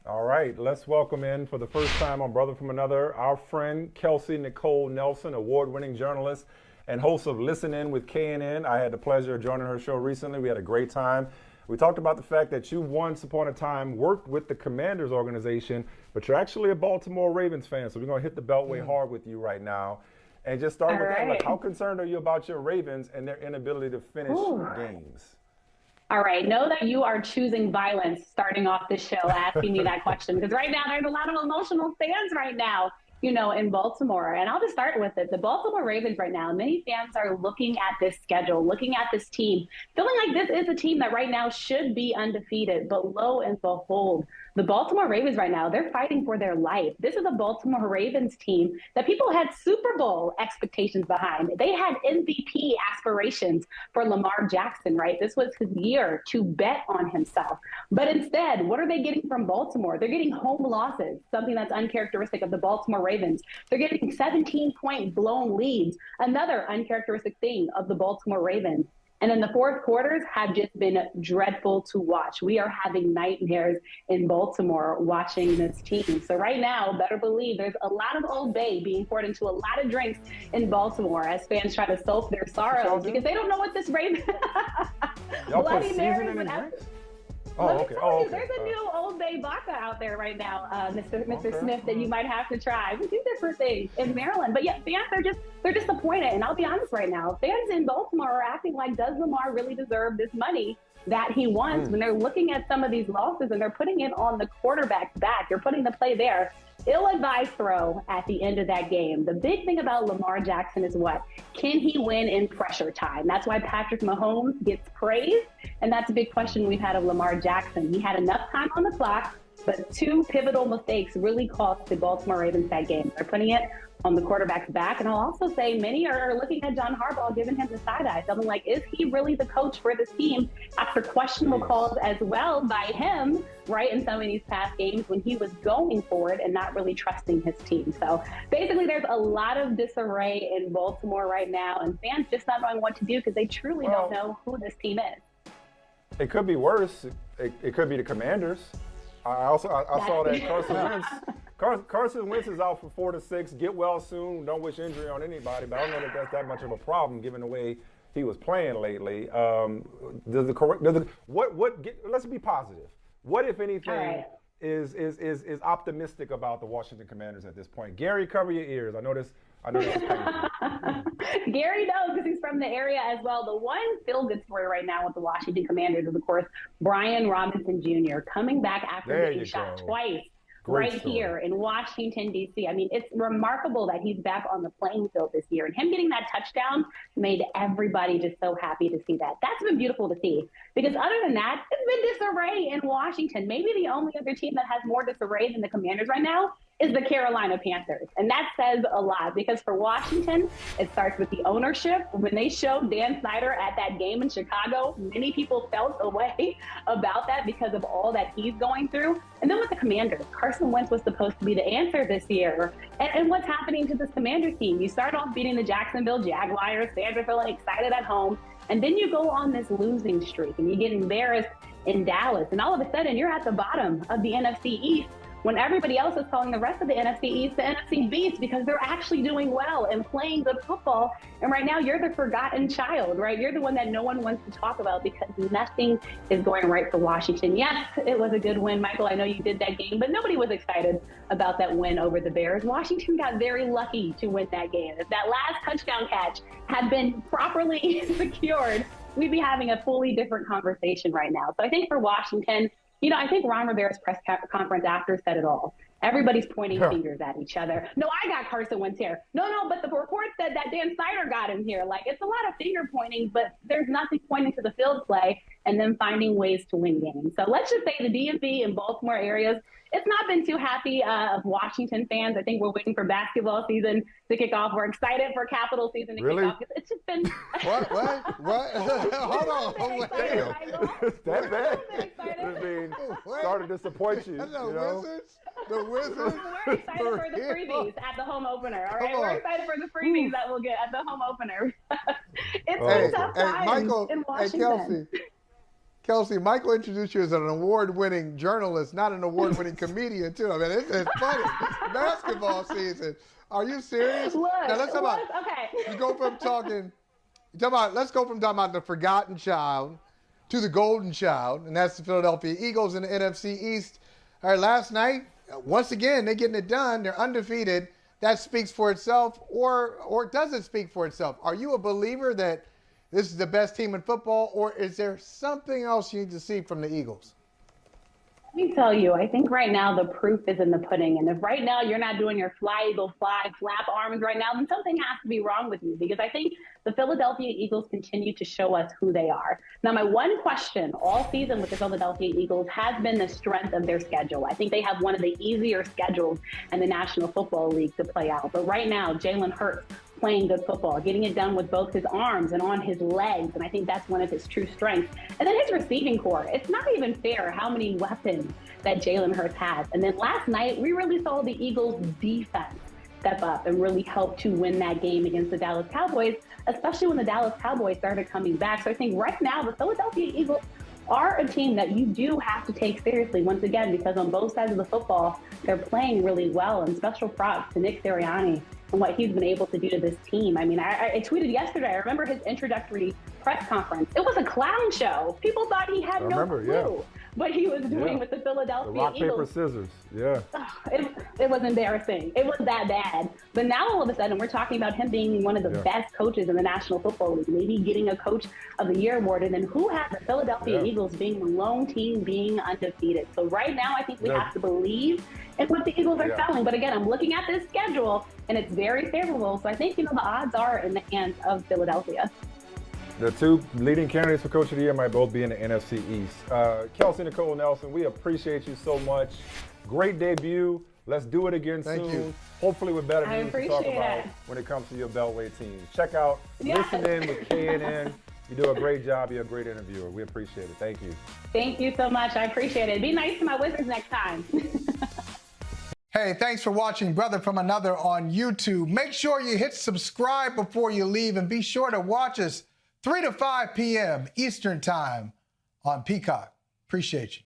All right, let's welcome in for the first time on Brother from Another, our friend Kelsey Nicole Nelson, award-winning journalist and host of Listen In with KNN. I had the pleasure of joining her show recently. We had a great time. We talked about the fact that you once upon a time worked with the Commanders organization, but you're actually a Baltimore Ravens fan. So we're going to hit the beltway hard with you right now. And just start All with that. Like, right. how concerned are you about your Ravens and their inability to finish Ooh. games? All right. Know that you are choosing violence starting off this show, asking me that question. Because right now, there's a lot of emotional fans right now, in Baltimore. And I'll just start with it. The Baltimore Ravens right now, many fans are looking at this schedule, looking at this team, feeling like this is a team that right now should be undefeated. But lo and behold, the Baltimore Ravens right now, they're fighting for their life. This is a Baltimore Ravens team that people had Super Bowl expectations behind. They had MVP aspirations for Lamar Jackson, right? This was his year to bet on himself. But instead, what are they getting from Baltimore? They're getting home losses, something that's uncharacteristic of the Baltimore Ravens. They're getting 17-point blown leads, another uncharacteristic thing of the Baltimore Ravens. And then the fourth quarters have just been dreadful to watch. We are having nightmares in Baltimore watching this team. So right now, better believe there's a lot of Old Bay being poured into a lot of drinks in Baltimore as fans try to sulk their sorrows because they don't know what this Raven. Y'all put Bloody Marys seasoning in and drinks? let me Okay. tell Oh, you, okay. there's a new Old Bay vodka out there right now, Mr. Okay. Smith, that you might have to try. We do different things in Maryland, but yeah, fans are they're disappointed. And I'll be honest right now, fans in Baltimore are acting like, does Lamar really deserve this money that he wants? When they're looking at some of these losses and they're putting it on the quarterback's back, you're putting the play there. Ill-advised throw at the end of that game. The big thing about Lamar Jackson is what? Can he win in pressure time? That's why Patrick Mahomes gets praised, and that's a big question we've had of Lamar Jackson. He had enough time on the clock, but two pivotal mistakes really cost the Baltimore Ravens that game. They're putting it on the quarterback's back, and I'll also say many are looking at John Harbaugh, giving him the side eye, something like, is he really the coach for this team after questionable calls as well by him, right, in some of these past games when he was going for it and not really trusting his team. So basically, there's a lot of disarray in Baltimore right now, and fans just not knowing what to do because they truly don't know who this team is. It could be worse. It could be the Commanders. I saw that Carson Wentz is out for 4 to 6. Get well soon. Don't wish injury on anybody, but I don't know that that's that much of a problem given the way he was playing lately. Let's be positive. What, if anything, is optimistic about the Washington Commanders at this point? Gary, cover your ears. I know this is painful. Gary knows because he's from the area as well. The one feel-good story right now with the Washington Commanders is, of course, Brian Robinson Jr. coming back after getting shot twice. Great right story. here in Washington, D.C. I mean, it's remarkable that he's back on the playing field this year. And him getting that touchdown made everybody just so happy to see that. That's been beautiful to see. Because other than that, it's been disarray in Washington. Maybe the only other team that has more disarray than the Commanders right now is the Carolina Panthers. And that says a lot because for Washington, it starts with the ownership. When they showed Dan Snyder at that game in Chicago, many people felt a way about that because of all that he's going through. And then with the Commanders, Carson Wentz was supposed to be the answer this year. And what's happening to this Commanders team? You start off beating the Jacksonville Jaguars, fans are feeling excited at home, and then you go on this losing streak and you get embarrassed in Dallas. And all of a sudden, you're at the bottom of the NFC East when everybody else is calling the rest of the NFC East the NFC Beast because they're actually doing well and playing good football. And right now, you're the forgotten child, right? You're the one that no one wants to talk about because nothing is going right for Washington. Yes, it was a good win, Michael. I know you did that game, but nobody was excited about that win over the Bears. Washington got very lucky to win that game. If that last touchdown catch had been properly secured, we'd be having a fully different conversation right now. So I think for Washington, I think Ron Rivera's press conference after said it all. Everybody's pointing fingers at each other. No, I got Carson Wentz here. No, but the report said that Dan Snyder got him here. Like, it's a lot of finger pointing, but there's nothing pointing to the field play and then finding ways to win games. So let's just say the DMV and Baltimore areas, it's not been too happy of Washington fans. I think we're waiting for basketball season to kick off. We're excited for Capital season to kick off. It's just been what? Hold on. Wait. Is that bad? I mean, started to disappoint you. The Wizards. We're excited for the freebies at the home opener. All right, we're excited for the freebies that we'll get at the home opener. It's been tough times Michael, in Washington. Kelsey. Kelsey, Michael introduced you as an award-winning journalist, not an award-winning comedian, too. I mean, it's funny. Basketball season. Are you serious? Look, now, let's talk about, okay. you go from let's go from talking about the forgotten child to the golden child, and that's the Philadelphia Eagles in the NFC East. All right, last night, once again, they're getting it done. They're undefeated. That speaks for itself, or does it speak for itself? Are you a believer that this is the best team in football, or is there something else you need to see from the Eagles? Let me tell you, I think right now the proof is in the pudding. And if right now you're not doing your fly, eagle, fly, flap arms right now, then something has to be wrong with you, because I think the Philadelphia Eagles continue to show us who they are. Now, my one question all season with the Philadelphia Eagles has been the strength of their schedule. I think they have one of the easier schedules in the National Football League to play out. But right now, Jalen Hurts playing good football, getting it done with both his arms and on his legs, and I think that's one of his true strengths. And then his receiving core. It's not even fair how many weapons that Jalen Hurts has. And then last night, we really saw the Eagles' defense step up and really help to win that game against the Dallas Cowboys, especially when the Dallas Cowboys started coming back. So I think right now, the Philadelphia Eagles are a team that you do have to take seriously once again, because on both sides of the football, they're playing really well, and special props to Nick Sirianni and what he's been able to do to this team. I mean, I tweeted yesterday, I remember his introductory press conference. It was a clown show. People thought he had no clue what he was doing with the Philadelphia Rock, Eagles. paper, scissors. Yeah. It was embarrassing. It was that bad. But now all of a sudden we're talking about him being one of the best coaches in the National Football League, maybe getting a Coach of the Year award. And then who has the Philadelphia Eagles being the lone team being undefeated? So right now I think we have to believe in what the Eagles are selling. But again, I'm looking at this schedule and it's very favorable. So I think, the odds are in the hands of Philadelphia. The two leading candidates for Coach of the Year might both be in the NFC East. Kelsey Nicole Nelson, we appreciate you so much. Great debut. Let's do it again soon. Thank you. Hopefully with better news to talk about it. when it comes to your Beltway teams. Check out Listen In with K&N. You do a great job. You're a great interviewer. We appreciate it. Thank you. Thank you so much. I appreciate it. Be nice to my Wizards next time. Hey, thanks for watching Brother from Another on YouTube. Make sure you hit subscribe before you leave, and be sure to watch us 3 to 5 p.m. Eastern Time on Peacock. Appreciate you.